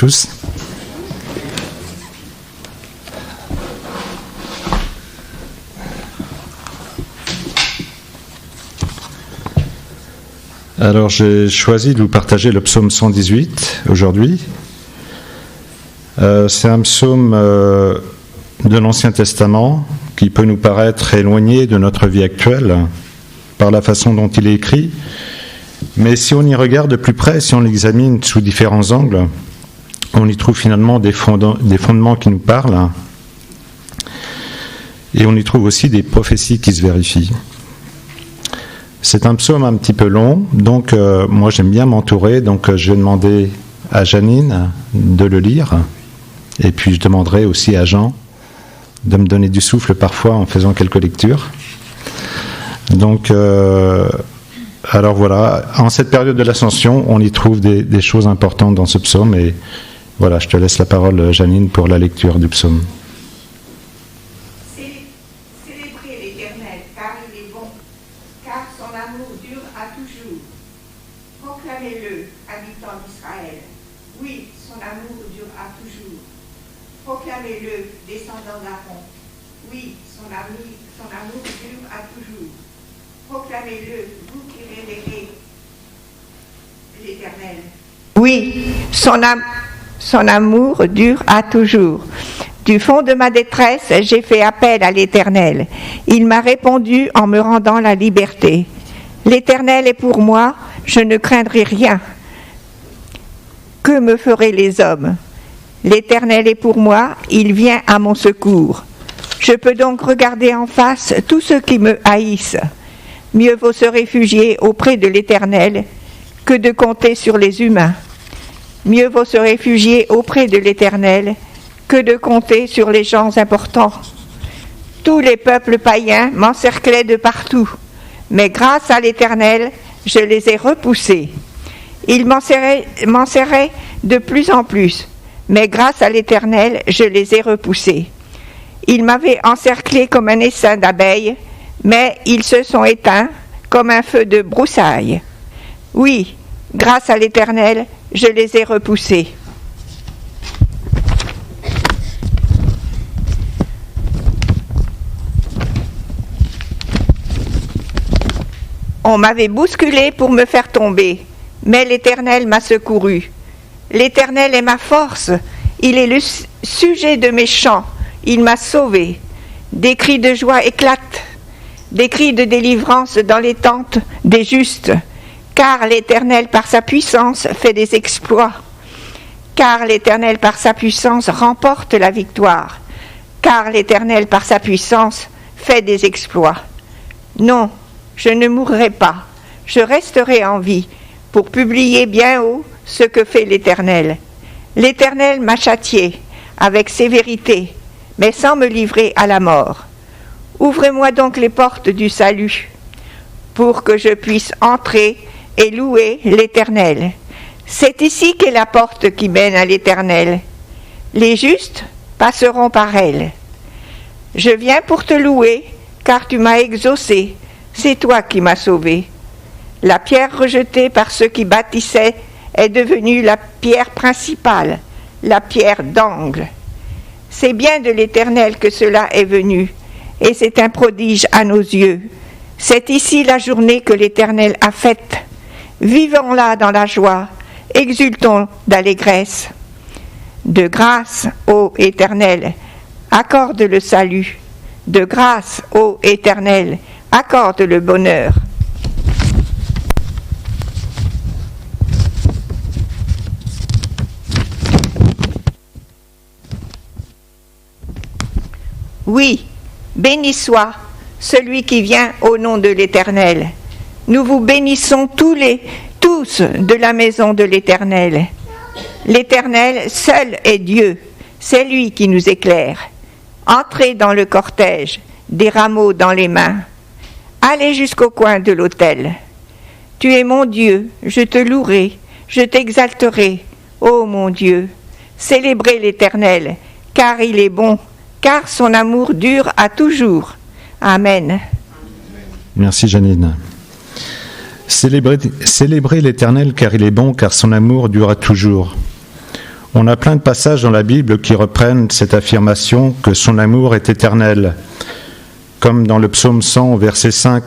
tous. Alors j'ai choisi de vous partager le psaume 118 aujourd'hui. C'est un psaume de l'Ancien Testament qui peut nous paraître éloigné de notre vie actuelle par la façon dont il est écrit. Mais si on y regarde de plus près, si on l'examine sous différents angles, on y trouve finalement des fondements qui nous parlent. Et on y trouve aussi des prophéties qui se vérifient. C'est un psaume un petit peu long, donc moi j'aime bien m'entourer, donc je vais demander à Janine de le lire, et puis je demanderai aussi à Jean de me donner du souffle parfois en faisant quelques lectures. Donc, alors voilà, en cette période de l'Ascension, on y trouve des choses importantes dans ce psaume, et voilà, je te laisse la parole, Janine, pour la lecture du psaume. Proclamez-le, habitants d'Israël. Oui, son amour dure à toujours. Proclamez-le, descendants d'Aaron. Oui, son amour dure à toujours. Proclamez-le, vous qui révérez l'Éternel. Oui, son amour dure à toujours. Du fond de ma détresse, j'ai fait appel à l'Éternel. Il m'a répondu en me rendant la liberté. L'Éternel est pour moi, je ne craindrai rien. Que me feraient les hommes? L'Éternel est pour moi, il vient à mon secours. Je peux donc regarder en face tous ceux qui me haïssent. Mieux vaut se réfugier auprès de l'Éternel que de compter sur les humains. Mieux vaut se réfugier auprès de l'Éternel que de compter sur les gens importants. Tous les peuples païens m'encerclaient de partout. Mais grâce à l'Éternel, je les ai repoussés. Ils m'enserraient de plus en plus, mais grâce à l'Éternel, je les ai repoussés. Ils m'avaient encerclé comme un essaim d'abeilles, mais ils se sont éteints comme un feu de broussailles. Oui, grâce à l'Éternel, je les ai repoussés. On m'avait bousculé pour me faire tomber, mais l'Éternel m'a secouru. L'Éternel est ma force, il est le sujet de mes chants, il m'a sauvé. Des cris de joie éclatent, des cris de délivrance dans les tentes des justes, car l'Éternel par sa puissance fait des exploits. Car l'Éternel par sa puissance remporte la victoire, car l'Éternel par sa puissance fait des exploits. Non, je ne mourrai pas, je resterai en vie pour publier bien haut ce que fait l'Éternel. L'Éternel m'a châtié avec sévérité, mais sans me livrer à la mort. Ouvrez-moi donc les portes du salut, pour que je puisse entrer et louer l'Éternel. C'est ici qu'est la porte qui mène à l'Éternel. Les justes passeront par elle. Je viens pour te louer, car tu m'as exaucé. C'est toi qui m'as sauvé. La pierre rejetée par ceux qui bâtissaient est devenue la pierre principale, la pierre d'angle. C'est bien de l'Éternel que cela est venu, et c'est un prodige à nos yeux. C'est ici la journée que l'Éternel a faite. Vivons-la dans la joie, exultons d'allégresse. De grâce, ô Éternel, accorde le salut. De grâce, ô Éternel, accorde le bonheur. Oui, béni soit celui qui vient au nom de l'Éternel. Nous vous bénissons tous de la maison de l'Éternel. L'Éternel seul est Dieu, c'est lui qui nous éclaire. Entrez dans le cortège, des rameaux dans les mains. Allez jusqu'au coin de l'autel. Tu es mon Dieu, je te louerai, je t'exalterai, ô mon Dieu. Célébrez l'Éternel, car il est bon, car son amour dure à toujours. Amen. Merci Janine. Célébrez l'Éternel, car il est bon, car son amour dure à toujours. On a plein de passages dans la Bible qui reprennent cette affirmation que son amour est éternel, comme dans le psaume 100 au verset 5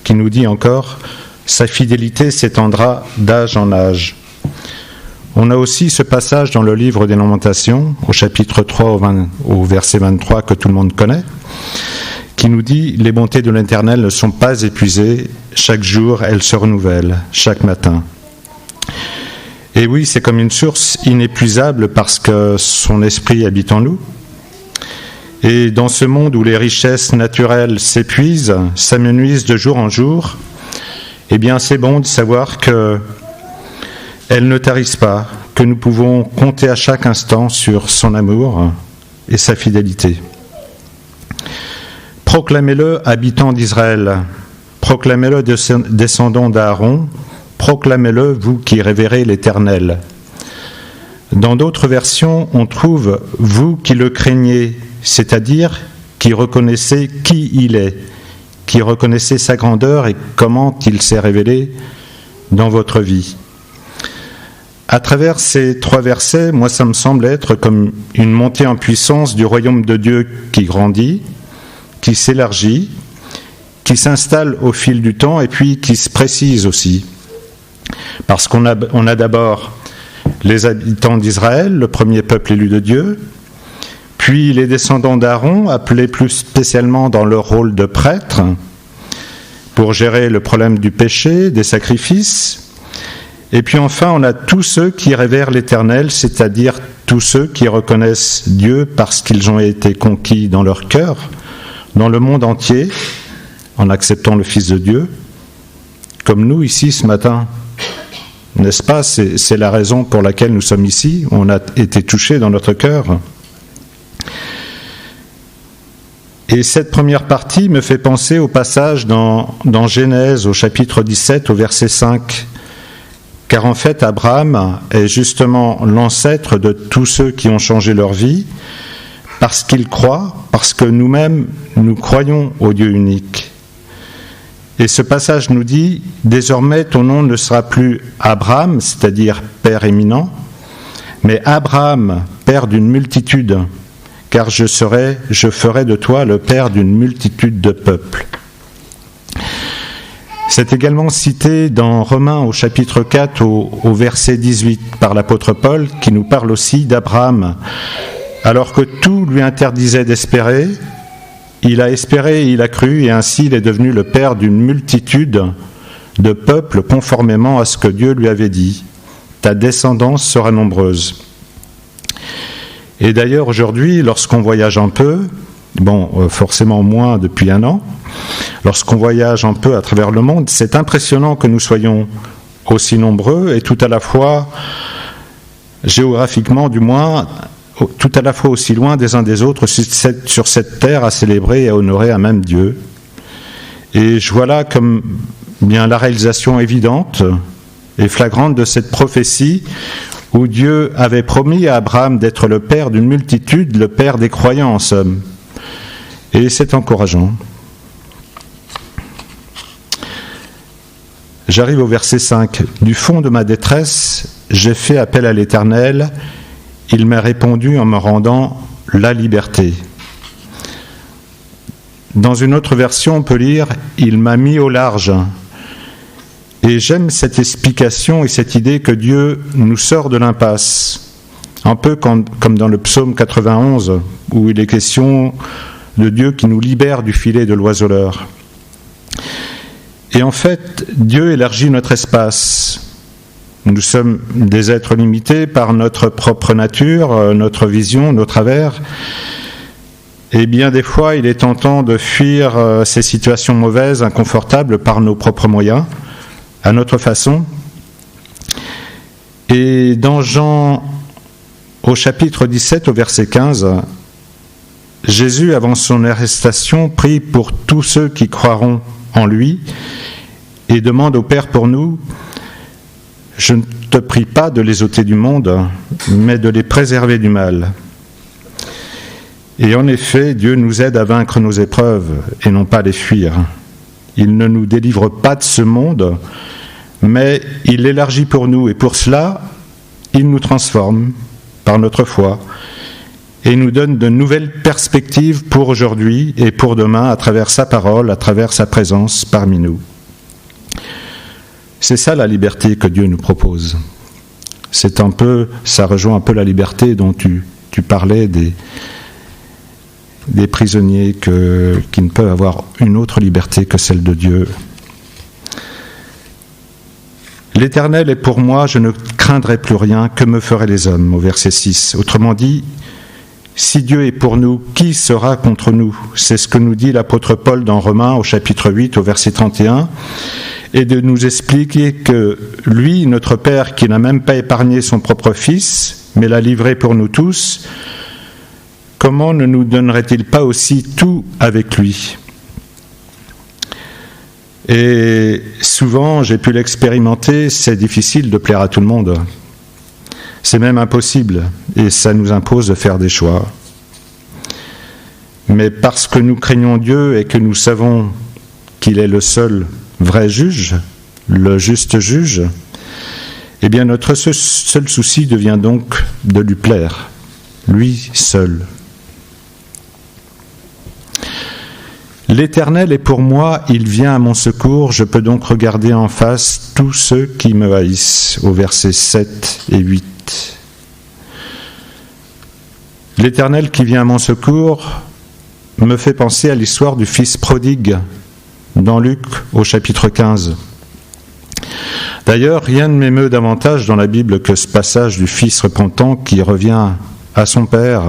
qui nous dit encore « Sa fidélité s'étendra d'âge en âge ». On a aussi ce passage dans le livre des Lamentations, au chapitre 3 au verset 23 que tout le monde connaît, qui nous dit « Les bontés de l'Éternel ne sont pas épuisées, chaque jour elles se renouvellent, chaque matin ». Et oui, c'est comme une source inépuisable parce que son esprit habite en nous. Et dans ce monde où les richesses naturelles s'épuisent, s'amenuisent de jour en jour, eh bien c'est bon de savoir qu'elles ne tarissent pas, que nous pouvons compter à chaque instant sur son amour et sa fidélité. Proclamez-le, habitants d'Israël, proclamez-le, descendants d'Aaron, proclamez-le, vous qui révérez l'Éternel. Dans d'autres versions, on trouve « vous qui le craignez », c'est-à-dire qui reconnaissez qui il est, qui reconnaissez sa grandeur et comment il s'est révélé dans votre vie. À travers ces 3 versets, moi ça me semble être comme une montée en puissance du royaume de Dieu qui grandit, qui s'élargit, qui s'installe au fil du temps et puis qui se précise aussi. Parce qu'on a d'abord les habitants d'Israël, le premier peuple élu de Dieu, puis les descendants d'Aaron, appelés plus spécialement dans leur rôle de prêtre, pour gérer le problème du péché, des sacrifices. Et puis enfin, on a tous ceux qui révèrent l'Éternel, c'est-à-dire tous ceux qui reconnaissent Dieu parce qu'ils ont été conquis dans leur cœur, dans le monde entier, en acceptant le Fils de Dieu, comme nous ici ce matin. N'est-ce pas ? C'est la raison pour laquelle nous sommes ici. On a été touchés dans notre cœur. Et cette première partie me fait penser au passage dans Genèse, au chapitre 17, au verset 5. Car en fait, Abraham est justement l'ancêtre de tous ceux qui ont changé leur vie, parce qu'il croit, parce que nous-mêmes, nous croyons au Dieu unique. Et ce passage nous dit « Désormais, ton nom ne sera plus Abraham, c'est-à-dire Père éminent, mais Abraham, Père d'une multitude, car je ferai de toi le Père d'une multitude de peuples. » C'est également cité dans Romains au chapitre 4 au verset 18 par l'apôtre Paul, qui nous parle aussi d'Abraham. Alors que tout lui interdisait d'espérer, il a espéré et il a cru, et ainsi il est devenu le père d'une multitude de peuples conformément à ce que Dieu lui avait dit. Ta descendance sera nombreuse. Et d'ailleurs aujourd'hui, lorsqu'on voyage un peu, forcément moins depuis 1 an, lorsqu'on voyage un peu à travers le monde, c'est impressionnant que nous soyons aussi nombreux et tout à la fois, géographiquement du moins, tout à la fois aussi loin des uns des autres sur cette terre à célébrer et à honorer un même Dieu. Et je vois là comme bien la réalisation évidente et flagrante de cette prophétie où Dieu avait promis à Abraham d'être le père d'une multitude, le père des croyants en somme. Et c'est encourageant. J'arrive au verset 5. « Du fond de ma détresse, j'ai fait appel à l'Éternel. Il m'a répondu en me rendant la liberté. » Dans une autre version, on peut lire « Il m'a mis au large ». Et j'aime cette explication et cette idée que Dieu nous sort de l'impasse. Un peu comme dans le psaume 91, où il est question de Dieu qui nous libère du filet de l'oiseleur. Et en fait, Dieu élargit notre espace. Nous sommes des êtres limités par notre propre nature, notre vision, nos travers. Et bien des fois, il est tentant de fuir ces situations mauvaises, inconfortables par nos propres moyens, à notre façon. Et dans Jean, au chapitre 17, au verset 15, Jésus, avant son arrestation, prie pour tous ceux qui croiront en lui et demande au Père pour nous: « Je ne te prie pas de les ôter du monde, mais de les préserver du mal. » Et en effet, Dieu nous aide à vaincre nos épreuves et non pas à les fuir. Il ne nous délivre pas de ce monde, mais il l'élargit pour nous, et pour cela, il nous transforme, par notre foi et nous donne de nouvelles perspectives pour aujourd'hui et pour demain à travers sa parole, à travers sa présence parmi nous. C'est ça la liberté que Dieu nous propose. Ça rejoint un peu la liberté dont tu parlais des prisonniers qui ne peuvent avoir une autre liberté que celle de Dieu. L'Éternel est pour moi, je ne craindrai plus rien, que me feraient les hommes, au verset 6. Autrement dit, si Dieu est pour nous, qui sera contre nous ? C'est ce que nous dit l'apôtre Paul dans Romains au chapitre 8, au verset 31, et de nous expliquer que lui, notre Père, qui n'a même pas épargné son propre Fils, mais l'a livré pour nous tous, comment ne nous donnerait-il pas aussi tout avec lui ? Et souvent, j'ai pu l'expérimenter, c'est difficile de plaire à tout le monde. C'est même impossible, et ça nous impose de faire des choix. Mais parce que nous craignons Dieu et que nous savons qu'il est le seul vrai juge, le juste juge, eh bien notre seul souci devient donc de lui plaire, lui seul. L'Éternel est pour moi, il vient à mon secours, je peux donc regarder en face tous ceux qui me haïssent, au versets 7 et 8. L'Éternel qui vient à mon secours me fait penser à l'histoire du fils prodigue dans Luc au chapitre 15. D'ailleurs, rien ne m'émeut davantage dans la Bible que ce passage du fils repentant qui revient à son père,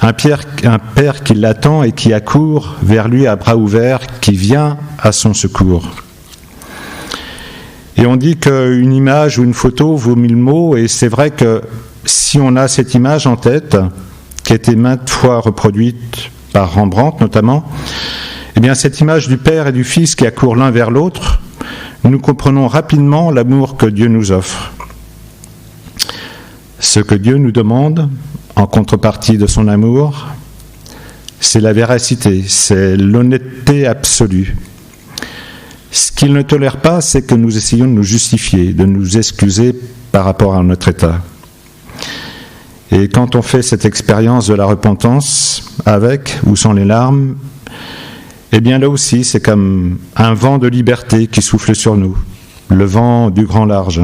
un père qui l'attend et qui accourt vers lui à bras ouverts, qui vient à son secours. Et on dit qu'une image ou une photo vaut 1000 mots, et c'est vrai que si on a cette image en tête, qui a été maintes fois reproduite par Rembrandt notamment, eh bien cette image du père et du fils qui accourent l'un vers l'autre, nous comprenons rapidement l'amour que Dieu nous offre. Ce que Dieu nous demande, en contrepartie de son amour, c'est la véracité, c'est l'honnêteté absolue. Ce qu'il ne tolère pas, c'est que nous essayons de nous justifier, de nous excuser par rapport à notre état. Et quand on fait cette expérience de la repentance, avec ou sans les larmes, eh bien là aussi, c'est comme un vent de liberté qui souffle sur nous, le vent du grand large.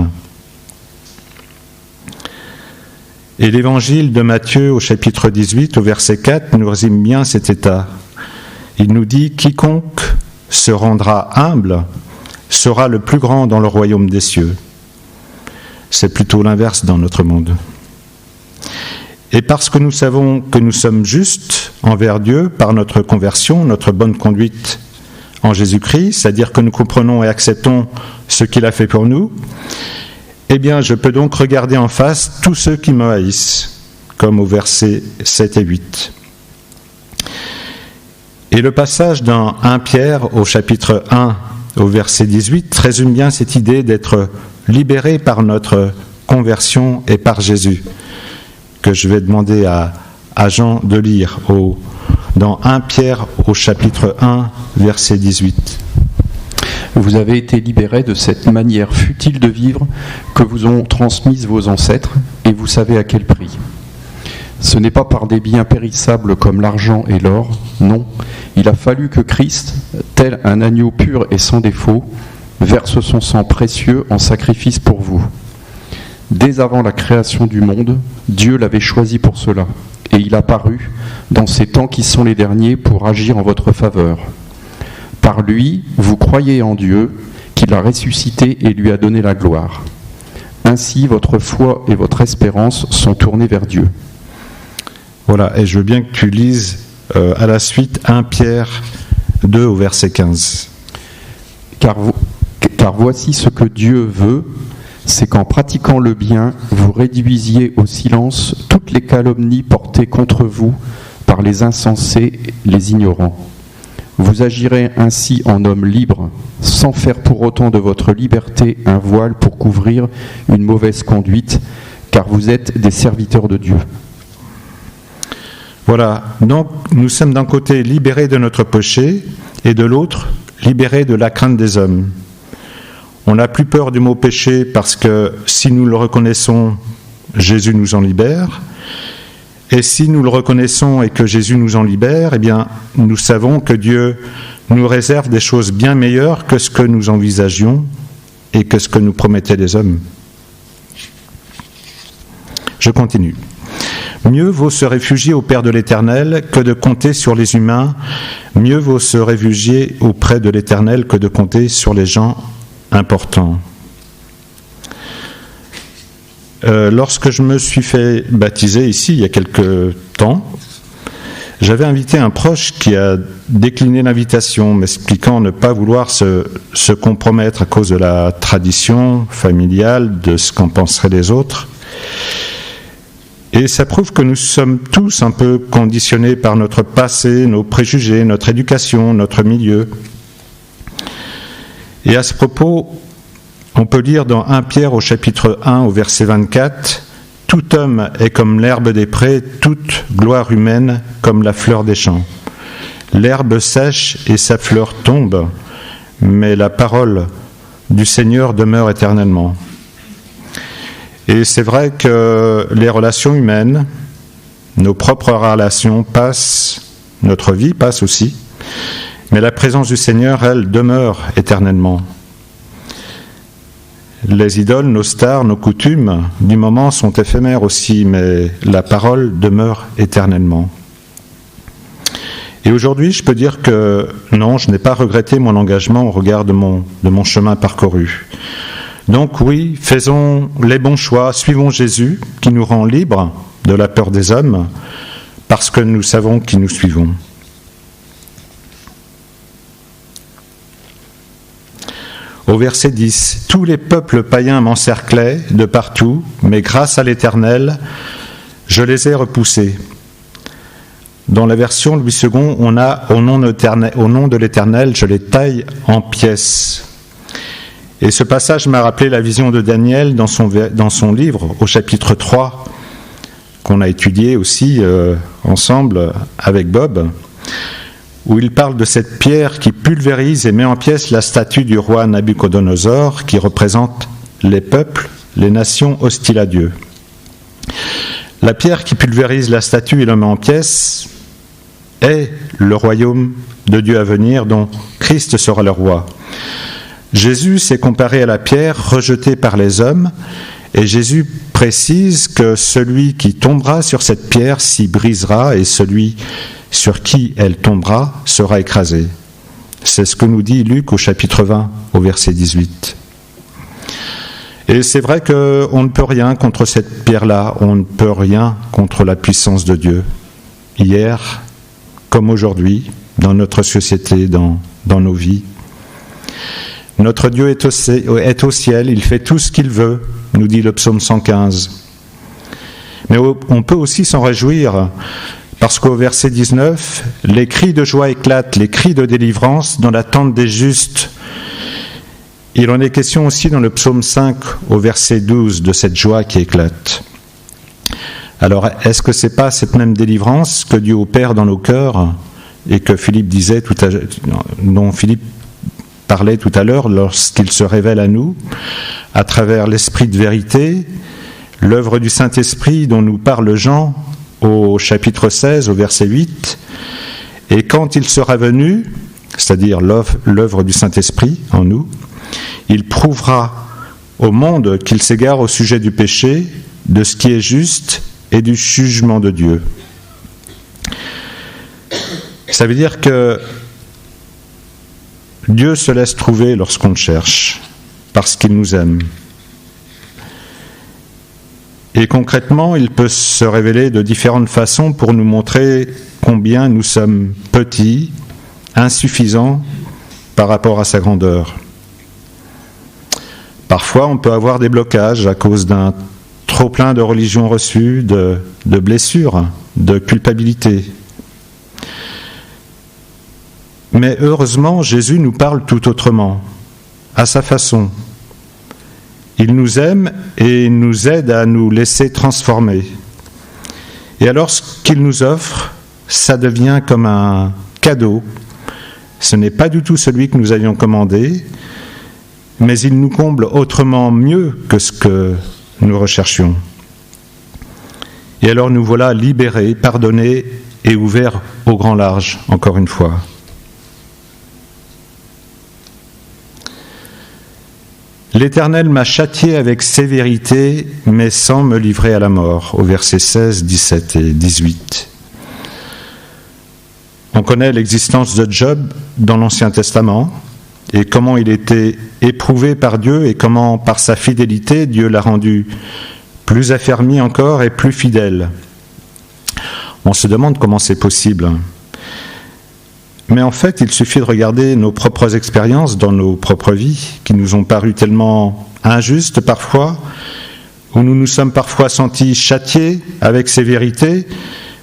Et l'évangile de Matthieu au chapitre 18, au verset 4, nous résume bien cet état. Il nous dit « Quiconque se rendra humble sera le plus grand dans le royaume des cieux. » C'est plutôt l'inverse dans notre monde. Et parce que nous savons que nous sommes justes envers Dieu par notre conversion, notre bonne conduite en Jésus-Christ, c'est-à-dire que nous comprenons et acceptons ce qu'il a fait pour nous, eh bien, je peux donc regarder en face tous ceux qui me haïssent, comme au verset 7 et 8. Et le passage dans 1 Pierre, au chapitre 1, au verset 18, résume bien cette idée d'être libéré par notre conversion et par Jésus, que je vais demander à Jean de lire dans 1 Pierre, au chapitre 1, verset 18. Vous avez été libérés de cette manière futile de vivre que vous ont transmise vos ancêtres, et vous savez à quel prix. Ce n'est pas par des biens périssables comme l'argent et l'or, non. Il a fallu que Christ, tel un agneau pur et sans défaut, verse son sang précieux en sacrifice pour vous. Dès avant la création du monde, Dieu l'avait choisi pour cela, et il a paru, dans ces temps qui sont les derniers, pour agir en votre faveur. Par lui, vous croyez en Dieu, qu'il a ressuscité et lui a donné la gloire. Ainsi, votre foi et votre espérance sont tournées vers Dieu. Voilà, et je veux bien que tu lises à la suite 1 Pierre 2 au verset 15. Car voici ce que Dieu veut, c'est qu'en pratiquant le bien, vous réduisiez au silence toutes les calomnies portées contre vous par les insensés, les ignorants. Vous agirez ainsi en homme libre, sans faire pour autant de votre liberté un voile pour couvrir une mauvaise conduite, car vous êtes des serviteurs de Dieu. Voilà, donc nous sommes d'un côté libérés de notre péché, et de l'autre, libérés de la crainte des hommes. On n'a plus peur du mot péché parce que si nous le reconnaissons, Jésus nous en libère. Et si nous le reconnaissons et que Jésus nous en libère, eh bien, nous savons que Dieu nous réserve des choses bien meilleures que ce que nous envisagions et que ce que nous promettaient les hommes. Je continue. Mieux vaut se réfugier au Père de l'Éternel que de compter sur les humains. Mieux vaut se réfugier auprès de l'Éternel que de compter sur les gens importants. Lorsque je me suis fait baptiser ici, il y a quelque temps, j'avais invité un proche qui a décliné l'invitation, m'expliquant ne pas vouloir se compromettre à cause de la tradition familiale, de ce qu'en penseraient les autres. Et ça prouve que nous sommes tous un peu conditionnés par notre passé, nos préjugés, notre éducation, notre milieu. Et à ce propos, on peut lire dans 1 Pierre au chapitre 1 au verset 24 « Tout homme est comme l'herbe des prés, toute gloire humaine comme la fleur des champs. L'herbe sèche et sa fleur tombe, mais la parole du Seigneur demeure éternellement. » Et c'est vrai que les relations humaines, nos propres relations passent, notre vie passe aussi, mais la présence du Seigneur, elle, demeure éternellement. Les idoles, nos stars, nos coutumes, du moment sont éphémères aussi, mais la parole demeure éternellement. Et aujourd'hui, je peux dire que non, je n'ai pas regretté mon engagement au regard de mon chemin parcouru. Donc oui, faisons les bons choix, suivons Jésus qui nous rend libres de la peur des hommes parce que nous savons qui nous suivons. Au verset 10, « Tous les peuples païens m'encerclaient de partout, mais grâce à l'Éternel, je les ai repoussés. » Dans la version Louis II, on a « Au nom de l'Éternel, je les taille en pièces ». Et ce passage m'a rappelé la vision de Daniel dans son livre, au chapitre 3, qu'on a étudié aussi ensemble avec Bob, où il parle de cette pierre qui pulvérise et met en pièces la statue du roi Nabuchodonosor, qui représente les peuples, les nations hostiles à Dieu. La pierre qui pulvérise la statue et la met en pièces est le royaume de Dieu à venir, dont Christ sera le roi. Jésus s'est comparé à la pierre rejetée par les hommes, et Jésus précise que celui qui tombera sur cette pierre s'y brisera, et celui sur qui elle tombera sera écrasé. C'est ce que nous dit Luc au chapitre 20, au verset 18. Et c'est vrai qu'on ne peut rien contre cette pierre-là, on ne peut rien contre la puissance de Dieu. Hier, comme aujourd'hui, dans notre société, dans nos vies. Notre Dieu est au ciel, il fait tout ce qu'il veut, nous dit le psaume 115. Mais on peut aussi s'en réjouir, parce qu'au verset 19, les cris de joie éclatent, les cris de délivrance dans l'attente des justes. Il en est question aussi dans le psaume 5, au verset 12, de cette joie qui éclate. Alors, est-ce que c'est pas cette même délivrance que Dieu opère dans nos cœurs et que Philippe disait dont Philippe parlait tout à l'heure lorsqu'il se révèle à nous à travers l'esprit de vérité, l'œuvre du Saint-Esprit dont nous parle Jean au chapitre 16, au verset 8, et quand il sera venu, c'est-à-dire l'œuvre du Saint-Esprit en nous, il prouvera au monde qu'il s'égare au sujet du péché, de ce qui est juste et du jugement de Dieu. Ça veut dire que Dieu se laisse trouver lorsqu'on le cherche, parce qu'il nous aime. Et concrètement, il peut se révéler de différentes façons pour nous montrer combien nous sommes petits, insuffisants par rapport à sa grandeur. Parfois, on peut avoir des blocages à cause d'un trop-plein de religions reçues, de blessures, de culpabilité. Mais heureusement, Jésus nous parle tout autrement, à sa façon. Il nous aime et nous aide à nous laisser transformer. Et alors, ce qu'il nous offre, ça devient comme un cadeau. Ce n'est pas du tout celui que nous avions commandé, mais il nous comble autrement mieux que ce que nous recherchions. Et alors nous voilà libérés, pardonnés et ouverts au grand large, encore une fois. L'Éternel m'a châtié avec sévérité, mais sans me livrer à la mort, au verset 16, 17 et 18. On connaît l'existence de Job dans l'Ancien Testament et comment il était éprouvé par Dieu et comment, par sa fidélité, Dieu l'a rendu plus affermi encore et plus fidèle. On se demande comment c'est possible. Mais en fait, il suffit de regarder nos propres expériences dans nos propres vies, qui nous ont paru tellement injustes parfois, où nous nous sommes parfois sentis châtiés avec sévérité,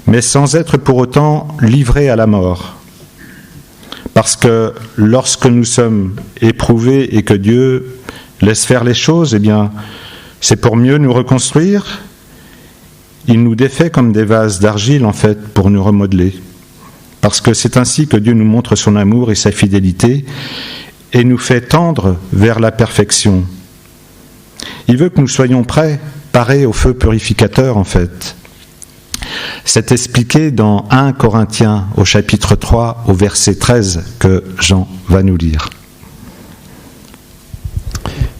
mais sans être pour autant livrés à la mort. Parce que lorsque nous sommes éprouvés et que Dieu laisse faire les choses, eh bien, c'est pour mieux nous reconstruire. Il nous défait comme des vases d'argile, en fait, pour nous remodeler. Parce que c'est ainsi que Dieu nous montre son amour et sa fidélité et nous fait tendre vers la perfection. Il veut que nous soyons prêts, parés au feu purificateur, en fait. C'est expliqué dans 1 Corinthiens au chapitre 3 au verset 13 que Jean va nous lire.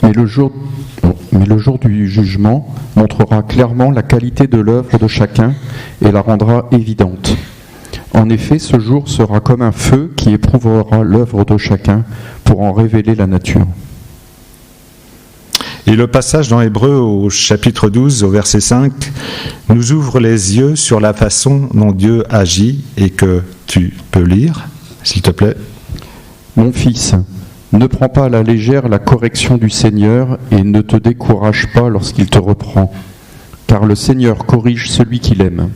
Mais le jour du jugement montrera clairement la qualité de l'œuvre de chacun et la rendra évidente. En effet, ce jour sera comme un feu qui éprouvera l'œuvre de chacun pour en révéler la nature. Et le passage dans Hébreux au chapitre 12, au verset 5, nous ouvre les yeux sur la façon dont Dieu agit et que tu peux lire, s'il te plaît. Mon fils, ne prends pas à la légère la correction du Seigneur et ne te décourage pas lorsqu'il te reprend, car le Seigneur corrige celui qu'il aime.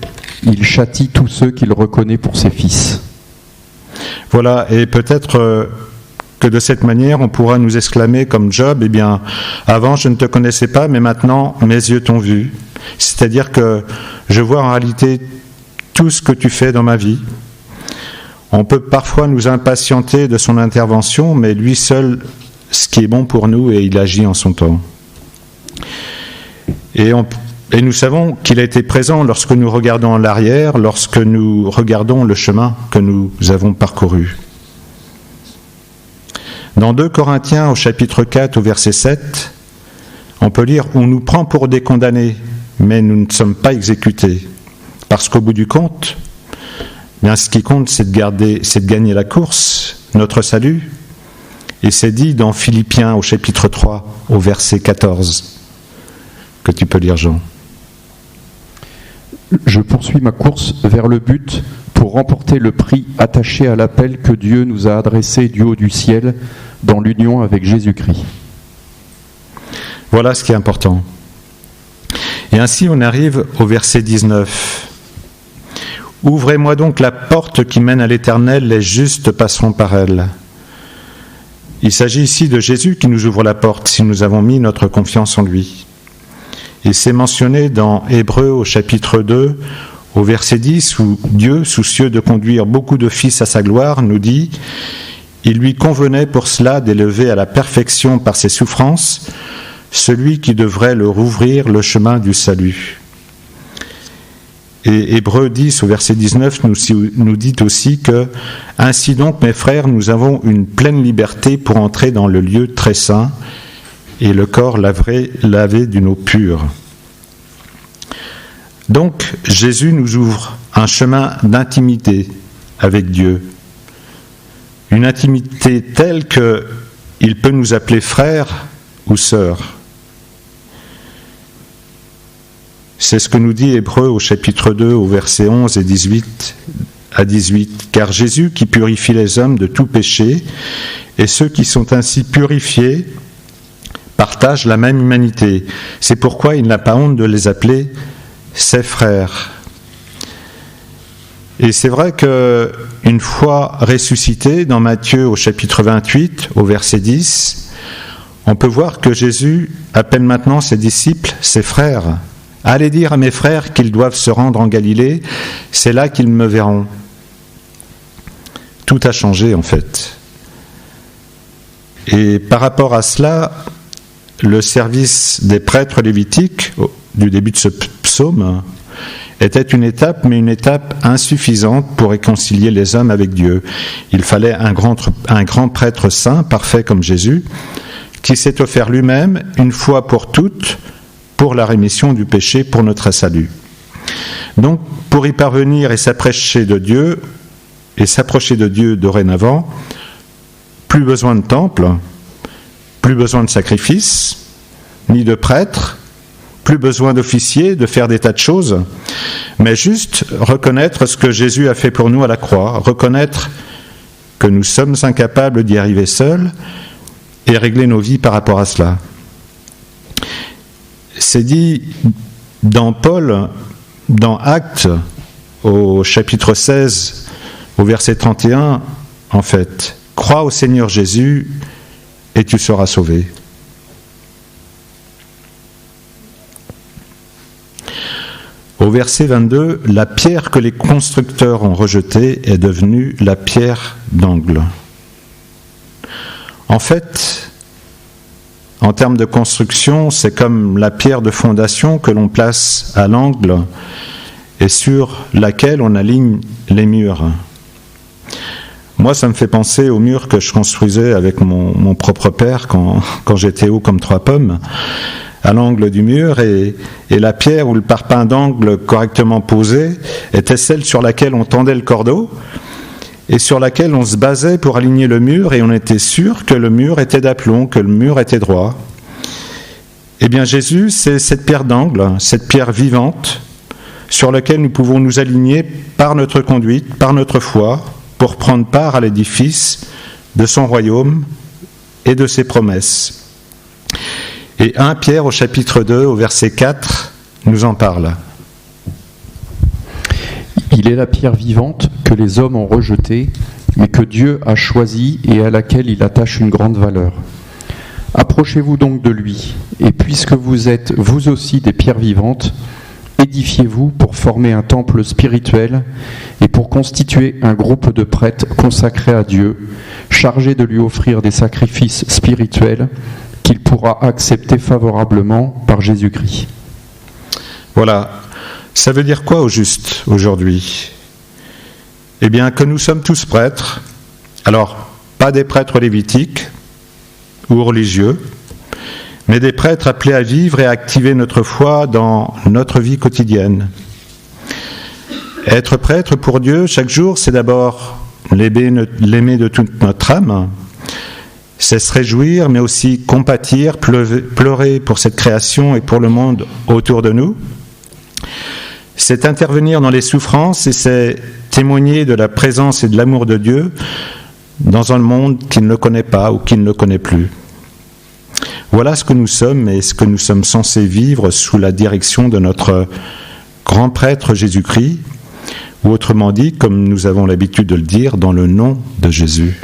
Il châtie tous ceux qu'il reconnaît pour ses fils. Voilà, et peut-être que de cette manière, on pourra nous exclamer comme Job, eh bien, avant je ne te connaissais pas, mais maintenant mes yeux t'ont vu. C'est-à-dire que je vois en réalité tout ce que tu fais dans ma vie. On peut parfois nous impatienter de son intervention, mais lui seul, ce qui est bon pour nous, et il agit en son temps. Et nous savons qu'il a été présent lorsque nous regardons en l'arrière, lorsque nous regardons le chemin que nous avons parcouru. Dans 2 Corinthiens au chapitre 4 au verset 7, on peut lire « On nous prend pour des condamnés, mais nous ne sommes pas exécutés. » Parce qu'au bout du compte, bien, ce qui compte, c'est de gagner la course, notre salut. Et c'est dit dans Philippiens au chapitre 3 au verset 14, que tu peux lire, Jean. Je poursuis ma course vers le but pour remporter le prix attaché à l'appel que Dieu nous a adressé du haut du ciel dans l'union avec Jésus-Christ. Voilà ce qui est important. Et ainsi on arrive au verset 19. « Ouvrez-moi donc la porte qui mène à l'Éternel, les justes passeront par elle. » Il s'agit ici de Jésus qui nous ouvre la porte si nous avons mis notre confiance en lui. Et c'est mentionné dans Hébreux au chapitre 2, au verset 10, où Dieu, soucieux de conduire beaucoup de fils à sa gloire, nous dit « Il lui convenait pour cela d'élever à la perfection par ses souffrances celui qui devrait leur ouvrir le chemin du salut. » Et Hébreux 10, au verset 19, nous dit aussi que « Ainsi donc, mes frères, nous avons une pleine liberté pour entrer dans le lieu très saint, et le corps lavé d'une eau pure. » Donc, Jésus nous ouvre un chemin d'intimité avec Dieu. Une intimité telle qu'il peut nous appeler frère ou sœur. C'est ce que nous dit Hébreux au chapitre 2, au verset 11 et 18 à 18. « Car Jésus qui purifie les hommes de tout péché, et ceux qui sont ainsi purifiés, partagent la même humanité. C'est pourquoi il n'a pas honte de les appeler ses frères. » Et c'est vrai qu'une fois ressuscité, dans Matthieu au chapitre 28, au verset 10, on peut voir que Jésus appelle maintenant ses disciples ses frères. « Allez dire à mes frères qu'ils doivent se rendre en Galilée, c'est là qu'ils me verront. » Tout a changé en fait. Et par rapport à cela, le service des prêtres lévitiques, du début de ce psaume, était une étape, mais une étape insuffisante pour réconcilier les hommes avec Dieu. Il fallait un grand prêtre saint, parfait comme Jésus, qui s'est offert lui-même, une fois pour toutes, pour la rémission du péché, pour notre salut. Donc, pour y parvenir et s'approcher de Dieu dorénavant, plus besoin de temple, plus besoin de sacrifices, ni de prêtres, plus besoin d'officiers, de faire des tas de choses, mais juste reconnaître ce que Jésus a fait pour nous à la croix, reconnaître que nous sommes incapables d'y arriver seuls et régler nos vies par rapport à cela. C'est dit dans Paul, dans Actes, au chapitre 16, au verset 31, en fait, « Crois au Seigneur Jésus et tu seras sauvé ». Au verset 22, la pierre que les constructeurs ont rejetée est devenue la pierre d'angle. En fait, en termes de construction, c'est comme la pierre de fondation que l'on place à l'angle et sur laquelle on aligne les murs. Moi, ça me fait penser aux murs que je construisais avec mon propre père quand j'étais haut comme 3 pommes, à l'angle du mur, et la pierre ou le parpaing d'angle correctement posé était celle sur laquelle on tendait le cordeau et sur laquelle on se basait pour aligner le mur, et on était sûr que le mur était d'aplomb, que le mur était droit. Eh bien, Jésus, c'est cette pierre d'angle, cette pierre vivante sur laquelle nous pouvons nous aligner par notre conduite, par notre foi, pour prendre part à l'édifice de son royaume et de ses promesses. Et 1 Pierre au chapitre 2, au verset 4, nous en parle. Il est la pierre vivante que les hommes ont rejetée, mais que Dieu a choisie et à laquelle il attache une grande valeur. Approchez-vous donc de lui, et puisque vous êtes vous aussi des pierres vivantes, édifiez-vous pour former un temple spirituel et pour constituer un groupe de prêtres consacrés à Dieu, chargés de lui offrir des sacrifices spirituels qu'il pourra accepter favorablement par Jésus-Christ. Voilà. Ça veut dire quoi au juste aujourd'hui ? Eh bien, que nous sommes tous prêtres. Alors, pas des prêtres lévitiques ou religieux, mais des prêtres appelés à vivre et à activer notre foi dans notre vie quotidienne. Être prêtre pour Dieu chaque jour, c'est d'abord l'aimer de toute notre âme, c'est se réjouir, mais aussi compatir, pleurer pour cette création et pour le monde autour de nous. C'est intervenir dans les souffrances et c'est témoigner de la présence et de l'amour de Dieu dans un monde qui ne le connaît pas ou qui ne le connaît plus. Voilà ce que nous sommes et ce que nous sommes censés vivre sous la direction de notre grand prêtre Jésus-Christ, ou autrement dit, comme nous avons l'habitude de le dire, dans le nom de Jésus.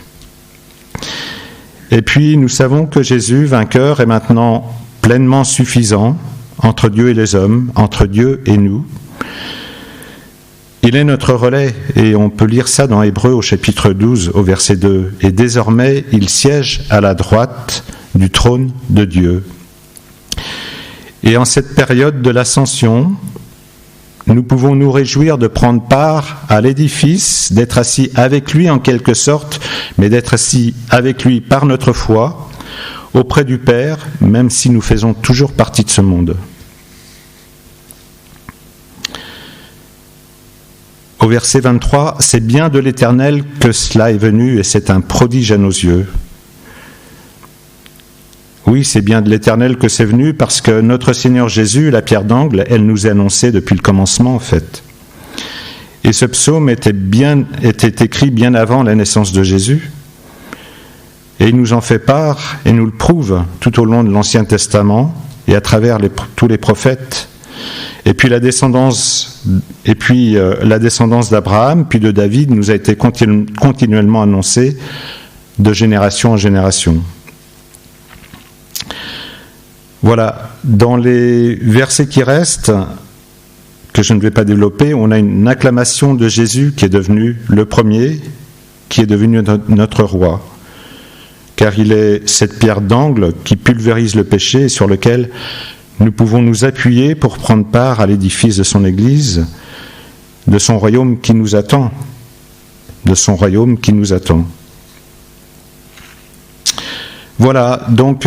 Et puis, nous savons que Jésus, vainqueur, est maintenant pleinement suffisant entre Dieu et les hommes, entre Dieu et nous. Il est notre relais, et on peut lire ça dans Hébreux au chapitre 12, au verset 2. Et désormais, il siège à la droite du trône de Dieu. Et en cette période de l'ascension, nous pouvons nous réjouir de prendre part à l'édifice, d'être assis avec lui en quelque sorte, mais d'être assis avec lui par notre foi, auprès du Père, même si nous faisons toujours partie de ce monde. Au verset 23, « C'est bien de l'Éternel que cela est venu, et c'est un prodige à nos yeux. » Oui, c'est bien de l'Éternel que c'est venu, parce que notre Seigneur Jésus, la pierre d'angle, elle nous est annoncée depuis le commencement, en fait. Et ce psaume était écrit bien avant la naissance de Jésus. Et il nous en fait part et nous le prouve tout au long de l'Ancien Testament et à travers tous les prophètes. Et puis la descendance d'Abraham, puis de David, nous a été continuellement annoncée de génération en génération. Voilà, dans les versets qui restent, que je ne vais pas développer, on a une acclamation de Jésus qui est devenu le premier, qui est devenu notre roi. Car il est cette pierre d'angle qui pulvérise le péché et sur lequel nous pouvons nous appuyer pour prendre part à l'édifice de son Église, de son royaume qui nous attend, Voilà, donc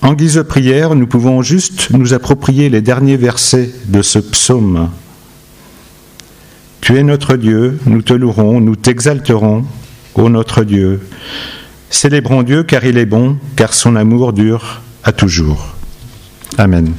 en guise de prière, nous pouvons juste nous approprier les derniers versets de ce psaume. Tu es notre Dieu, nous te louerons, nous t'exalterons, ô notre Dieu. Célébrons Dieu car il est bon, car son amour dure à toujours. Amen.